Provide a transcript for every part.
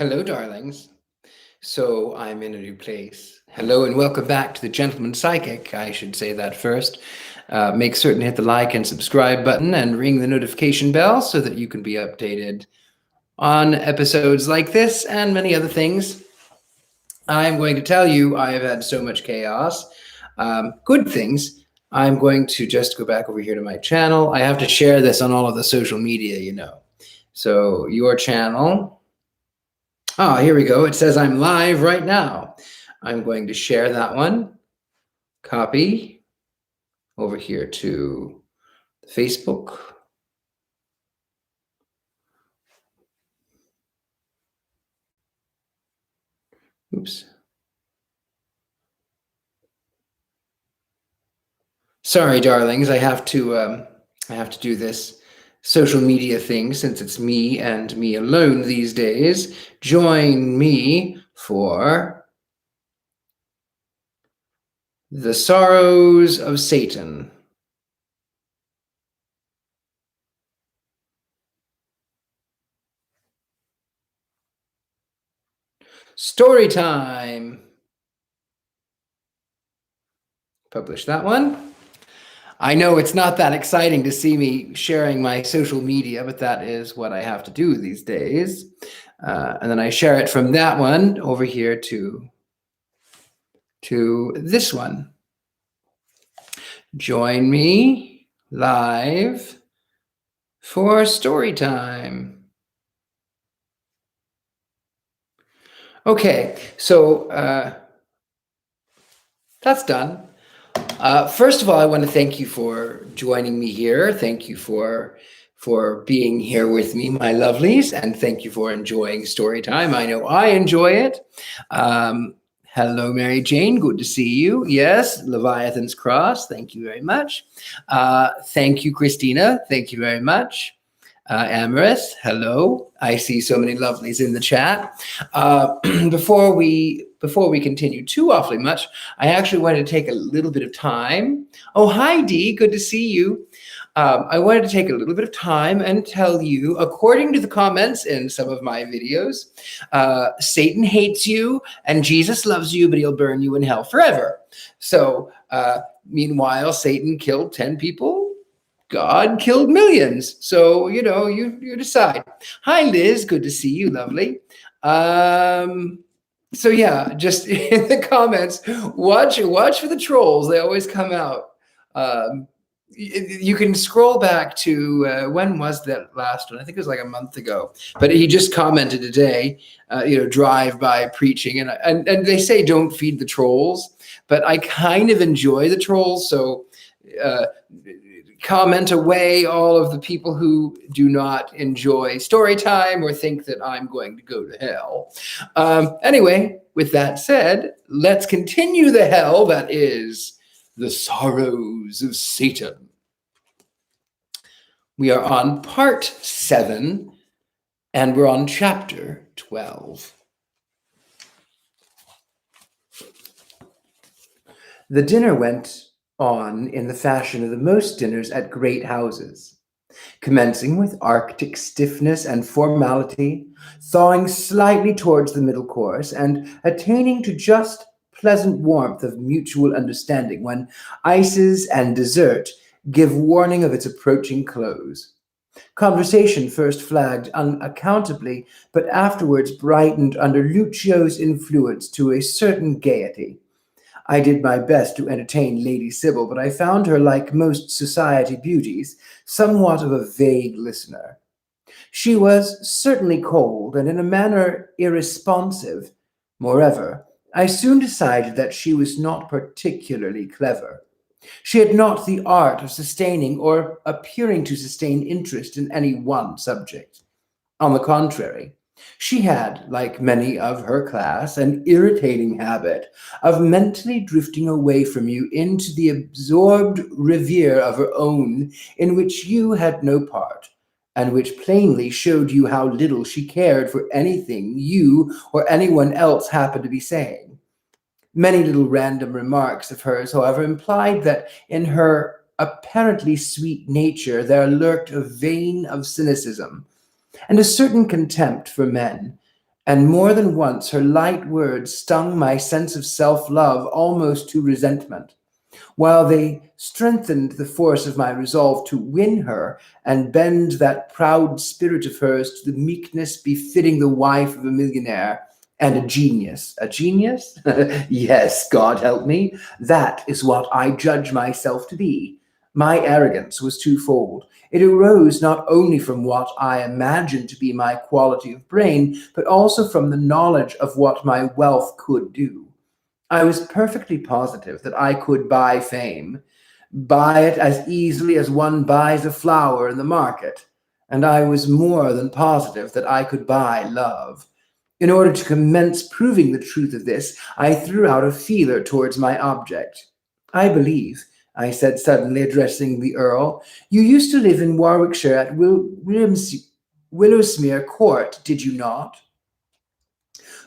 Hello, darlings. So I'm in a new place. Hello and welcome back to the Gentleman Psychic. I should say that first. Make certain to hit the like and subscribe button and ring the notification bell so that you can be updated on episodes like this and many other things. I'm going to tell you I have had so much chaos. Good things. I'm going to just go back over here to my channel. I have to share this on all of the social media, you know. So your channel. Ah, here we go. It says I'm live right now. I'm going to share that one. Copy over here to Facebook. Oops. Sorry, darlings. I have to do this social media thing since it's me and me alone these days. Join me for The Sorrows of Satan. Story time. Publish that one. I know it's not that exciting to see me sharing my social media, but that is what I have to do these days. And then I share it from that one over here to this one. Join me live for story time. Okay, so that's done. First of all, I want to thank you for joining me here. Thank you for being here with me, my lovelies, and thank you for enjoying story time. I know I enjoy it. Hello, Mary Jane. Good to see you. Yes, Leviathan's Cross. Thank you very much. Thank you, Christina. Thank you very much. Amaris, hello. I see so many lovelies in the chat. Before we continue too awfully much, I actually wanted to take a little bit of time. Oh, hi, Dee. Good to see you. I wanted to take a little bit of time and tell you, according to the comments in some of my videos, Satan hates you and Jesus loves you, but he'll burn you in hell forever. So, meanwhile, Satan killed 10 people. God killed millions. So, you know, you decide. Hi, Liz. Good to see you. Lovely. So yeah, just in the comments, watch for the trolls. They always come out. You can scroll back to when was that last one? I think it was like a month ago. But he just commented today, drive-by preaching, and they say don't feed the trolls, but I kind of enjoy the trolls, so comment away all of the people who do not enjoy story time or think that I'm going to go to hell. Anyway, with that said, let's continue the hell that is The Sorrows of Satan. We are on part 7, and we're on chapter 12. The dinner went on in the fashion of the most dinners at great houses, commencing with arctic stiffness and formality, thawing slightly towards the middle course, and attaining to just pleasant warmth of mutual understanding when ices and dessert give warning of its approaching close. Conversation first flagged unaccountably, but afterwards brightened under Lucio's influence to a certain gaiety. I did my best to entertain Lady Sybil, but I found her, like most society beauties, somewhat of a vague listener. She was certainly cold and in a manner irresponsive. Moreover, I soon decided that she was not particularly clever. She had not the art of sustaining or appearing to sustain interest in any one subject. On the contrary, she had, like many of her class, an irritating habit of mentally drifting away from you into the absorbed reverie of her own in which you had no part, and which plainly showed you how little she cared for anything you or anyone else happened to be saying. Many little random remarks of hers, however, implied that in her apparently sweet nature there lurked a vein of cynicism and a certain contempt for men, and more than once her light words stung my sense of self-love almost to resentment, while they strengthened the force of my resolve to win her and bend that proud spirit of hers to the meekness befitting the wife of a millionaire and a genius. A genius? Yes, God help me. That is what I judge myself to be. My arrogance was twofold. It arose not only from what I imagined to be my quality of brain, but also from the knowledge of what my wealth could do. I was perfectly positive that I could buy fame, buy it as easily as one buys a flower in the market, and I was more than positive that I could buy love. In order to commence proving the truth of this, I threw out a feeler towards my object. I believe, I said suddenly, addressing the Earl, you used to live in Warwickshire at Willowsmere Court, did you not?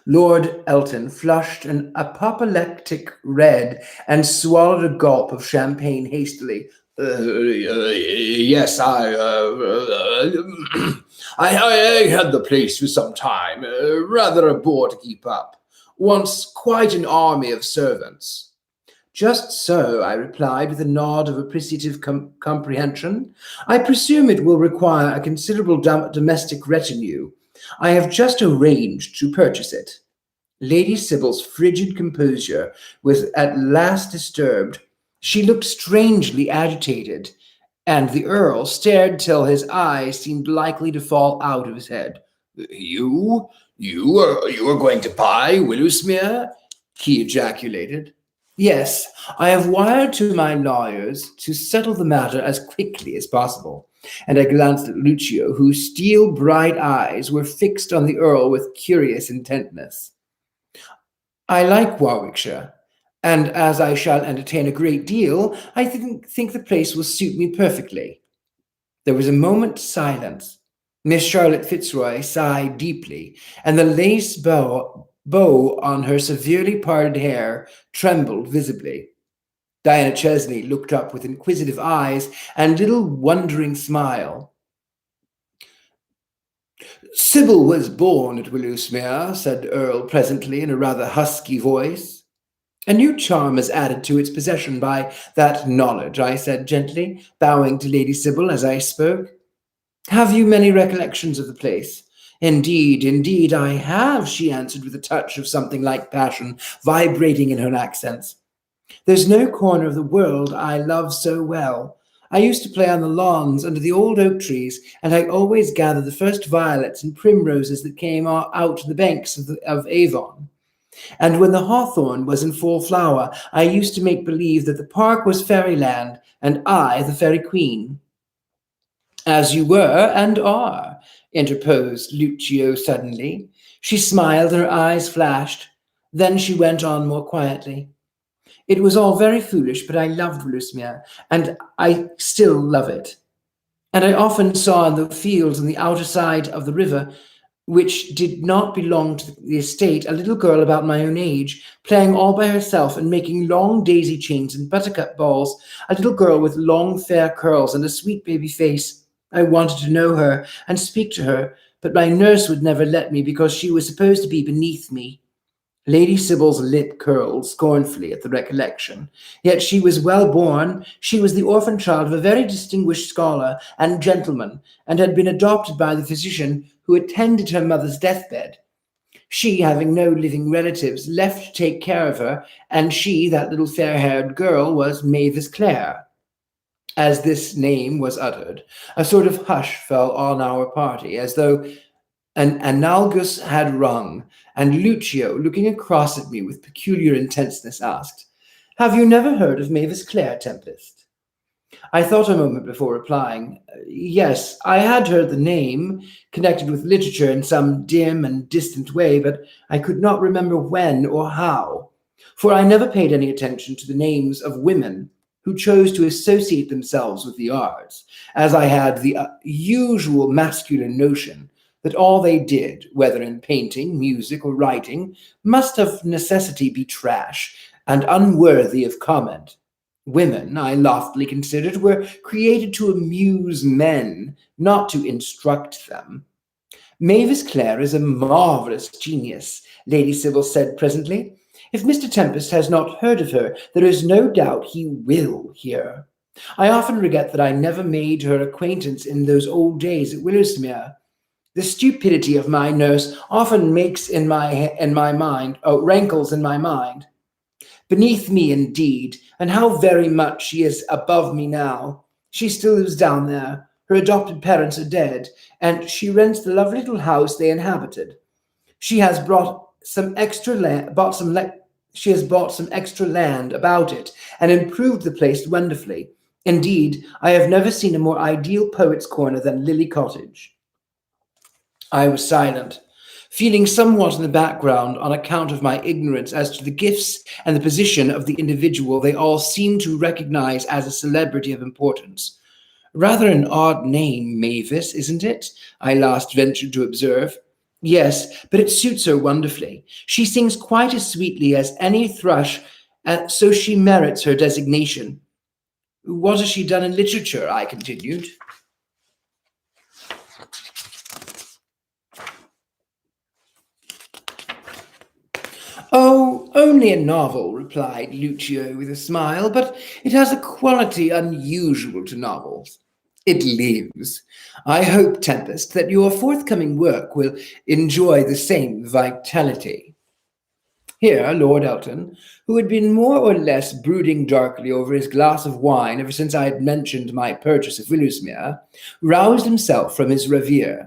Lord Elton flushed an apoplectic red and swallowed a gulp of champagne hastily. Yes, I had the place for some time, rather a bore to keep up. Once quite an army of servants. Just so, I replied with a nod of appreciative comprehension. I presume it will require a considerable domestic retinue. I have just arranged to purchase it. Lady Sybil's frigid composure was at last disturbed. She looked strangely agitated, and the Earl stared till his eyes seemed likely to fall out of his head. You are going to buy Willowsmere? He ejaculated. Yes, I have wired to my lawyers to settle the matter as quickly as possible. And I glanced at Lucio, whose steel-bright eyes were fixed on the Earl with curious intentness. I like Warwickshire, and as I shall entertain a great deal, I think the place will suit me perfectly. There was a moment's silence. Miss Charlotte Fitzroy sighed deeply, and the lace bow on her severely parted hair trembled visibly. Diana Chesney looked up with inquisitive eyes and little wondering smile. Sybil was born at Willowsmere, said Earl presently in a rather husky voice. A new charm is added to its possession by that knowledge, I said gently, bowing to Lady Sybil as I spoke. Have you many recollections of the place? Indeed, I have, she answered with a touch of something like passion vibrating in her accents. There's no corner of the world I love so well. I used to play on the lawns under the old oak trees, and I always gathered the first violets and primroses that came out to the banks of Avon. And when the hawthorn was in full flower, I used to make believe that the park was fairyland, and I the fairy queen. As you were and are, interposed Lucio suddenly. She smiled and her eyes flashed. Then she went on more quietly. It was all very foolish, but I loved Willowsmere, and I still love it. And I often saw in the fields on the outer side of the river, which did not belong to the estate, a little girl about my own age, playing all by herself and making long daisy chains and buttercup balls, a little girl with long fair curls and a sweet baby face. I wanted to know her and speak to her, but my nurse would never let me because she was supposed to be beneath me. Lady Sybil's lip curled scornfully at the recollection. Yet she was well born. She was the orphan child of a very distinguished scholar and gentleman, and had been adopted by the physician who attended her mother's deathbed. She, having no living relatives, left to take care of her, and she, that little fair-haired girl, was Mavis Clare. As this name was uttered, a sort of hush fell on our party, as though an analogous had rung, and Lucio, looking across at me with peculiar intenseness, asked, Have you never heard of Mavis Clare, Tempest? I thought a moment before replying. Yes, I had heard the name, connected with literature in some dim and distant way, but I could not remember when or how, for I never paid any attention to the names of women who chose to associate themselves with the arts, as I had the usual masculine notion that all they did, whether in painting, music, or writing, must of necessity be trash and unworthy of comment. Women, I loftily considered, were created to amuse men, not to instruct them. Mavis Clare is a marvellous genius, Lady Sybil said presently. If Mr. Tempest has not heard of her, there is no doubt he will hear. I often regret that I never made her acquaintance in those old days at Willowsmere. The stupidity of my nurse often makes in my mind, rankles in my mind. Beneath me, indeed, and how very much she is above me now. She still lives down there. Her adopted parents are dead, and she rents the lovely little house they inhabited. She has brought some extra land, she has bought some extra land about it, and improved the place wonderfully. Indeed, I have never seen a more ideal poet's corner than Lily Cottage. I was silent, feeling somewhat in the background on account of my ignorance as to the gifts and the position of the individual they all seemed to recognize as a celebrity of importance. Rather an odd name, Mavis, isn't it? I last ventured to observe. Yes, but it suits her wonderfully. She sings quite as sweetly as any thrush, so she merits her designation. What has she done in literature? I continued. Oh, only a novel, replied Lucio with a smile, but it has a quality unusual to novels. It lives. I hope, Tempest, that your forthcoming work will enjoy the same vitality. Here, Lord Elton, who had been more or less brooding darkly over his glass of wine ever since I had mentioned my purchase of Willowsmere, roused himself from his reverie.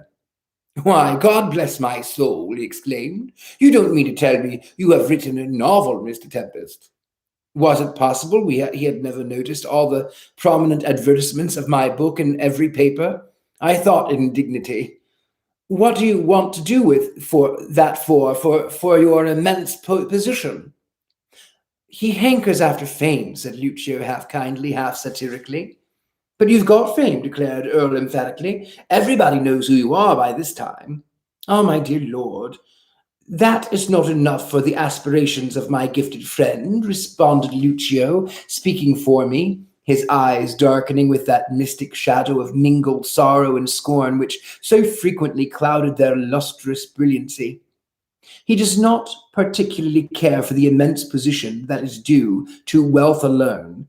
Why, God bless my soul, he exclaimed. You don't mean to tell me you have written a novel, Mr. Tempest. Was it possible he had never noticed all the prominent advertisements of my book in every paper? I thought in indignity. What do you want to do for your immense position? He hankers after fame, said Lucio half kindly, half satirically. But you've got fame, declared Earl emphatically. Everybody knows who you are by this time. Oh, my dear lord, that is not enough for the aspirations of my gifted friend, responded Lucio, speaking for me, his eyes darkening with that mystic shadow of mingled sorrow and scorn which so frequently clouded their lustrous brilliancy. He does not particularly care for the immense position that is due to wealth alone,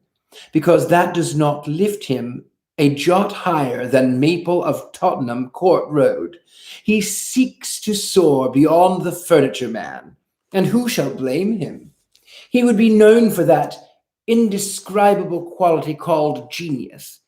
because that does not lift him a jot higher than Maple of Tottenham Court Road. He seeks to soar beyond the furniture man, and who shall blame him? He would be known for that indescribable quality called genius,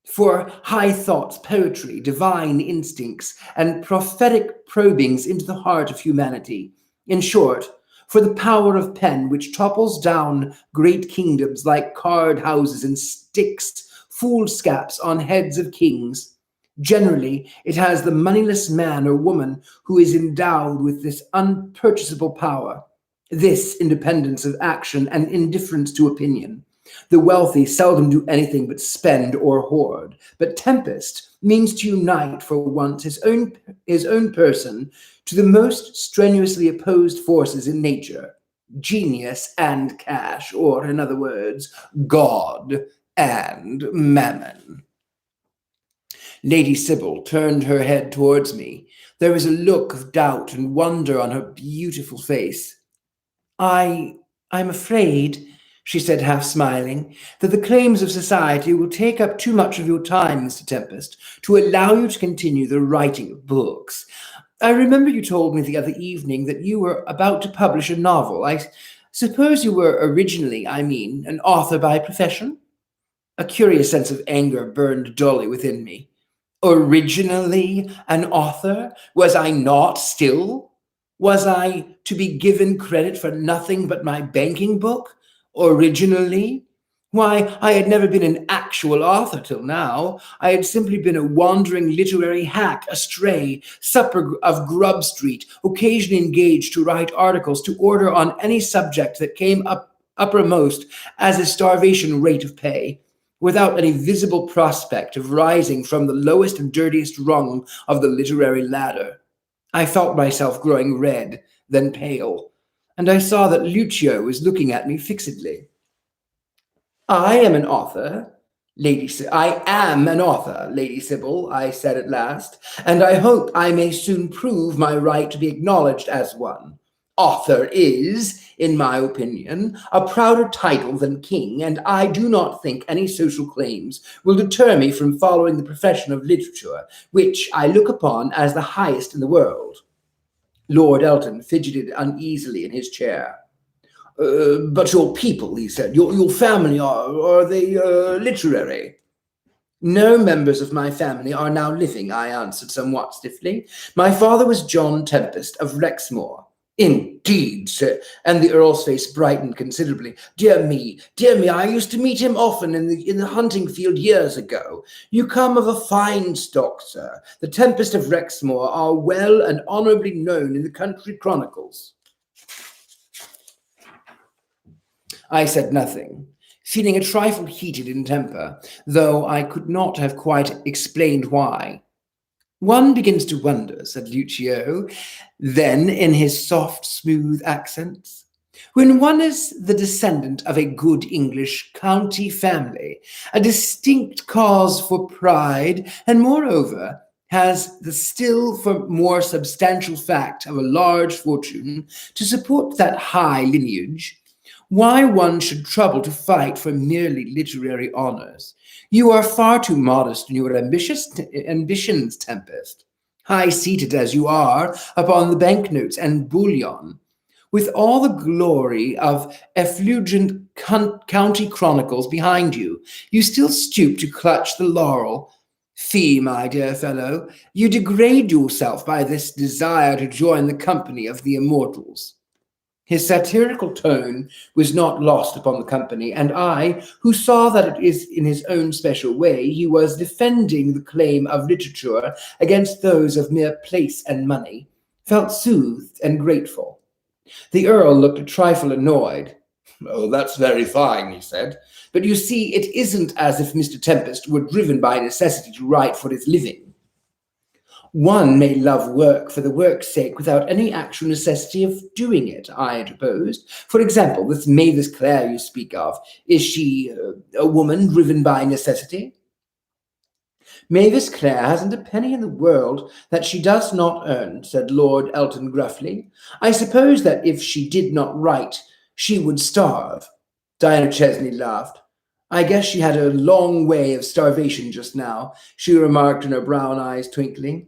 for high thoughts, poetry, divine instincts, and prophetic probings into the heart of humanity. In short, for the power of pen which topples down great kingdoms like card houses and sticks foolscaps on heads of kings. Generally, it has the moneyless man or woman who is endowed with this unpurchasable power, this independence of action and indifference to opinion. The wealthy seldom do anything but spend or hoard, but Tempest means to unite for once his own person to the most strenuously opposed forces in nature, genius and cash, or in other words, God and mammon. Lady Sybil turned her head towards me. There was a look of doubt and wonder on her beautiful face. I'm afraid, she said, half smiling, that the claims of society will take up too much of your time, Mr. Tempest, to allow you to continue the writing of books. I remember you told me the other evening that you were about to publish a novel. I suppose you were originally, an author by profession? A curious sense of anger burned dully within me. Originally an author? Was I not still? Was I to be given credit for nothing but my banking book? Originally? Why, I had never been an actual author till now. I had simply been a wandering literary hack, a stray, supper of Grub Street, occasionally engaged to write articles to order on any subject that came uppermost as a starvation rate of pay, without any visible prospect of rising from the lowest and dirtiest rung of the literary ladder. I felt myself growing red, then pale, and I saw that Lucio was looking at me fixedly. I am an author, I am an author, Lady Sybil, I said at last, and I hope I may soon prove my right to be acknowledged as one. Author is, in my opinion, a prouder title than king, and I do not think any social claims will deter me from following the profession of literature, which I look upon as the highest in the world. Lord Elton fidgeted uneasily in his chair. But your people, he said, your family, are they literary? No members of my family are now living, I answered somewhat stiffly. My father was John Tempest of Rexmoor. Indeed, sir, and the Earl's face brightened considerably. Dear me, I used to meet him often in the hunting field years ago. You come of a fine stock, sir. The Tempest of Rexmoor are well and honourably known in the country chronicles. I said nothing, feeling a trifle heated in temper, though I could not have quite explained why. One begins to wonder, said Lucio, then in his soft, smooth accents. When one is the descendant of a good English county family, a distinct cause for pride, and moreover, has the still more substantial fact of a large fortune to support that high lineage, why one should trouble to fight for merely literary honors. You are far too modest in your ambitions, Tempest, high-seated as you are upon the banknotes and bullion. With all the glory of effulgent county chronicles behind you, you still stoop to clutch the laurel. Fie, my dear fellow, you degrade yourself by this desire to join the company of the immortals. His satirical tone was not lost upon the company, and I, who saw that it is in his own special way he was defending the claim of literature against those of mere place and money, felt soothed and grateful. The Earl looked a trifle annoyed. Oh, that's very fine, he said, but you see, it isn't as if Mr. Tempest were driven by necessity to write for his living. One may love work for the work's sake without any actual necessity of doing it, I interposed. For example, this Mavis Clare you speak of, is she a woman driven by necessity? Mavis Clare hasn't a penny in the world that she does not earn, said Lord Elton gruffly. I suppose that if she did not write, she would starve. Diana Chesney laughed. I guess she had a long way of starvation just now, she remarked, in her brown eyes twinkling.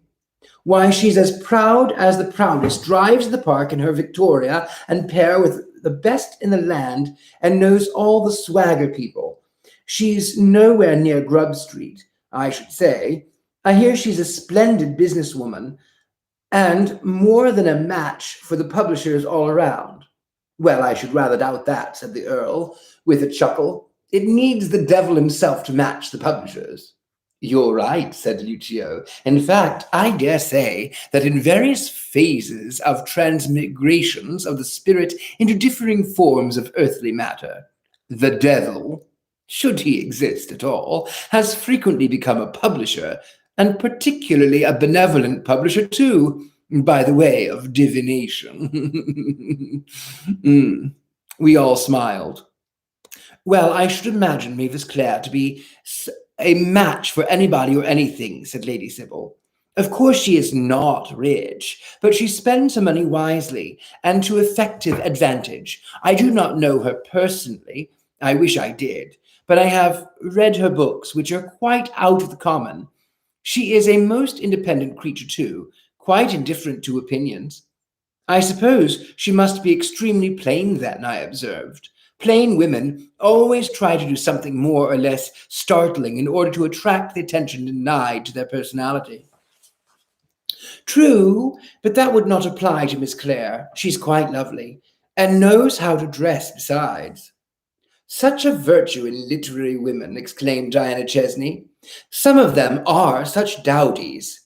Why, she's as proud as the proudest, drives in the park in her Victoria and pair with the best in the land, and knows all the swagger people. She's nowhere near Grub Street, I should say. I hear she's a splendid businesswoman, and more than a match for the publishers all around. Well, I should rather doubt that, said the Earl, with a chuckle. It needs the devil himself to match the publishers. You're right, said Lucio. In fact, I dare say that in various phases of transmigrations of the spirit into differing forms of earthly matter, the devil, should he exist at all, has frequently become a publisher, and particularly a benevolent publisher too, by the way of divination. We all smiled. Well, I should imagine Mavis Clare to be a match for anybody or anything, said Lady Sybil. Of course she is not rich, but she spends her money wisely and to effective advantage. I do not know her personally. I wish I did, but I have read her books, which are quite out of the common. She is a most independent creature, too, quite indifferent to opinions. I suppose she must be extremely plain, then, I observed. Plain women always try to do something more or less startling in order to attract the attention denied to their personality. True, but that would not apply to Miss Clare. She's quite lovely, and knows how to dress besides. Such a virtue in literary women, exclaimed Diana Chesney. Some of them are such dowdies.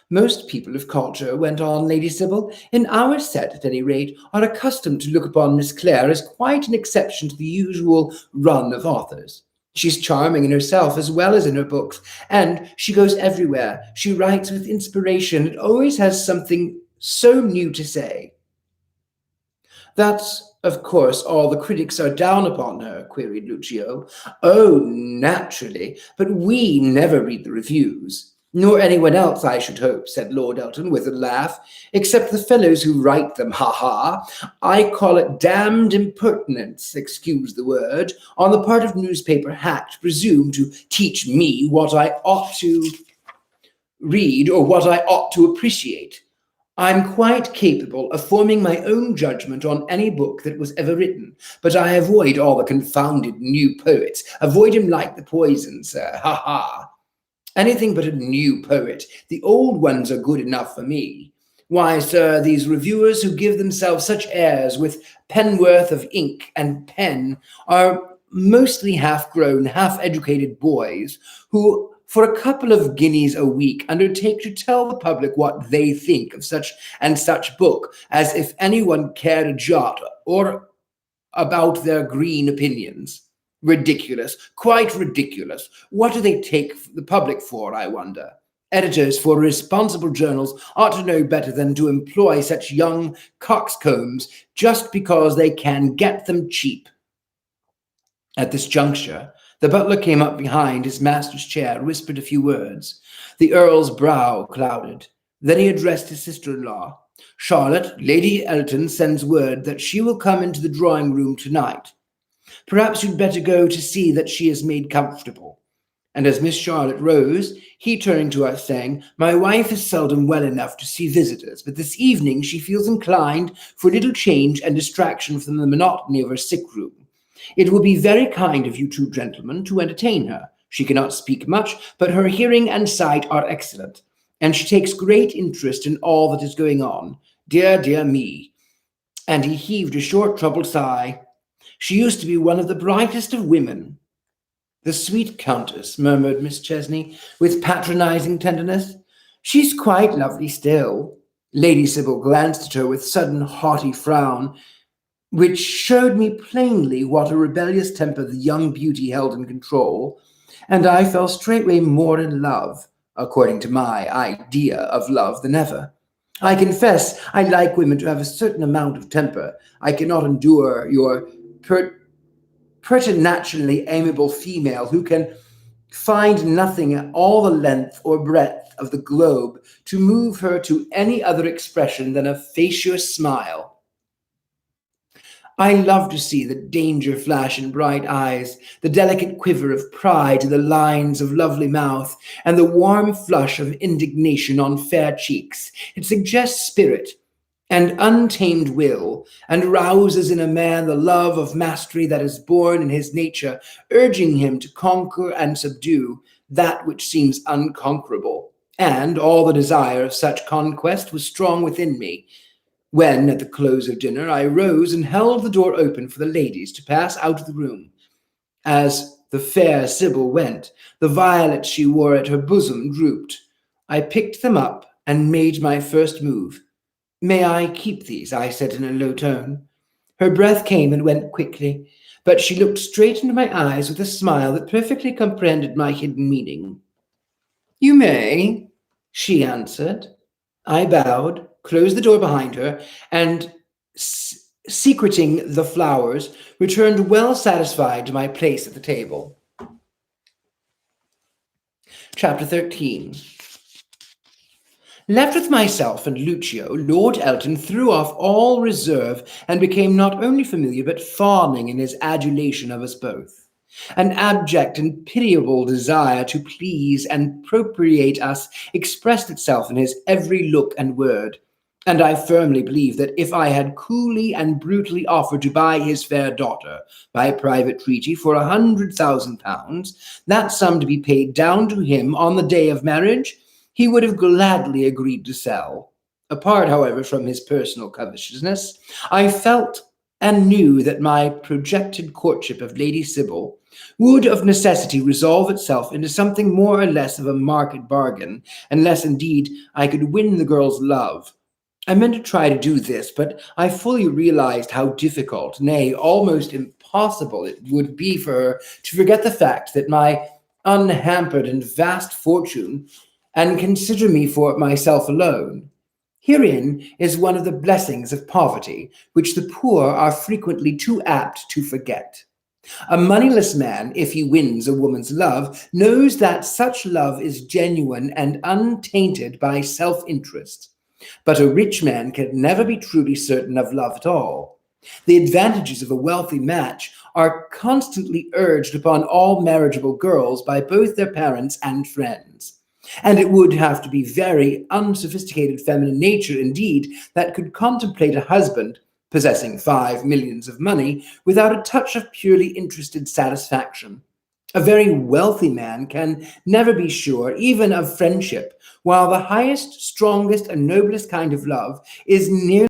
Most people of culture, went on Lady Sybil, in our set at any rate, are accustomed to look upon Miss Clare as quite an exception to the usual run of authors. She's charming in herself as well as in her books, and she goes everywhere. She writes with inspiration and always has something so new to say. That's, of course, all the critics are down upon her, queried Lucio. Oh, naturally, but we never read the reviews. Nor anyone else, I should hope, said Lord Elton with a laugh, except the fellows who write them, ha-ha. I call it damned impertinence, excuse the word, on the part of newspaper hack to presume to teach me what I ought to read or what I ought to appreciate. I'm quite capable of forming my own judgment on any book that was ever written, but I avoid all the confounded new poets. Avoid 'em like the poison, sir. Ha ha. Anything but a new poet. The old ones are good enough for me. Why, sir, these reviewers who give themselves such airs with penworth of ink and pen are mostly half-grown, half-educated boys who, for a couple of guineas a week, undertake to tell the public what they think of such and such book, as if anyone cared a jot or about their green opinions. Ridiculous, quite ridiculous. What do they take the public for, I wonder? Editors for responsible journals ought to know better than to employ such young coxcombs just because they can get them cheap. At this juncture, the butler came up behind his master's chair and whispered a few words. The Earl's brow clouded. Then he addressed his sister-in-law. Charlotte, Lady Elton sends word that she will come into the drawing-room tonight. Perhaps you'd better go to see that she is made comfortable. And as Miss Charlotte rose, he turned to us, saying, My wife is seldom well enough to see visitors, but this evening she feels inclined for a little change and distraction from the monotony of her sick room. It will be very kind of you two gentlemen to entertain her. She cannot speak much, but her hearing and sight are excellent, and she takes great interest in all that is going on. Dear, dear me. And he heaved a short, troubled sigh. She used to be one of the brightest of women. The sweet countess, murmured Miss Chesney, with patronizing tenderness. She's quite lovely still. Lady Sybil glanced at her with sudden haughty frown, which showed me plainly what a rebellious temper the young beauty held in control, and I fell straightway more in love, according to my idea of love, than ever. I confess I like women to have a certain amount of temper. I cannot endure your preternaturally amiable female who can find nothing at all the length or breadth of the globe to move her to any other expression than a fatuous smile. I love to see the danger flash in bright eyes, the delicate quiver of pride in the lines of lovely mouth, and the warm flush of indignation on fair cheeks. It suggests spirit and untamed will, and rouses in a man the love of mastery that is born in his nature, urging him to conquer and subdue that which seems unconquerable. And all the desire of such conquest was strong within me, when, at the close of dinner, I rose and held the door open for the ladies to pass out of the room. As the fair Sybil went, the violets she wore at her bosom drooped. I picked them up and made my first move. May I keep these? I said in a low tone. Her breath came and went quickly, but she looked straight into my eyes with a smile that perfectly comprehended my hidden meaning. You may, she answered. I bowed, closed the door behind her, and, secreting the flowers, returned well satisfied to my place at the table. Chapter 13. Left with myself and Lucio, Lord Elton threw off all reserve and became not only familiar but fawning in his adulation of us both. An abject and pitiable desire to please and propitiate us expressed itself in his every look and word, and I firmly believe that if I had coolly and brutally offered to buy his fair daughter by private treaty for £100,000, that sum to be paid down to him on the day of marriage, he would have gladly agreed to sell. Apart, however, from his personal covetousness, I felt and knew that my projected courtship of Lady Sybil would of necessity resolve itself into something more or less of a market bargain, unless indeed I could win the girl's love. I meant to try to do this, but I fully realized how difficult, nay, almost impossible it would be for her to forget the fact that my unhampered and vast fortune and consider me for myself alone. Herein is one of the blessings of poverty, which the poor are frequently too apt to forget. A moneyless man, if he wins a woman's love, knows that such love is genuine and untainted by self-interest. But a rich man can never be truly certain of love at all. The advantages of a wealthy match are constantly urged upon all marriageable girls by both their parents and friends. And it would have to be very unsophisticated feminine nature indeed that could contemplate a husband possessing 5 millions of money without a touch of purely interested satisfaction. A very wealthy man can never be sure even of friendship, while the highest, strongest, and noblest kind of love is nearly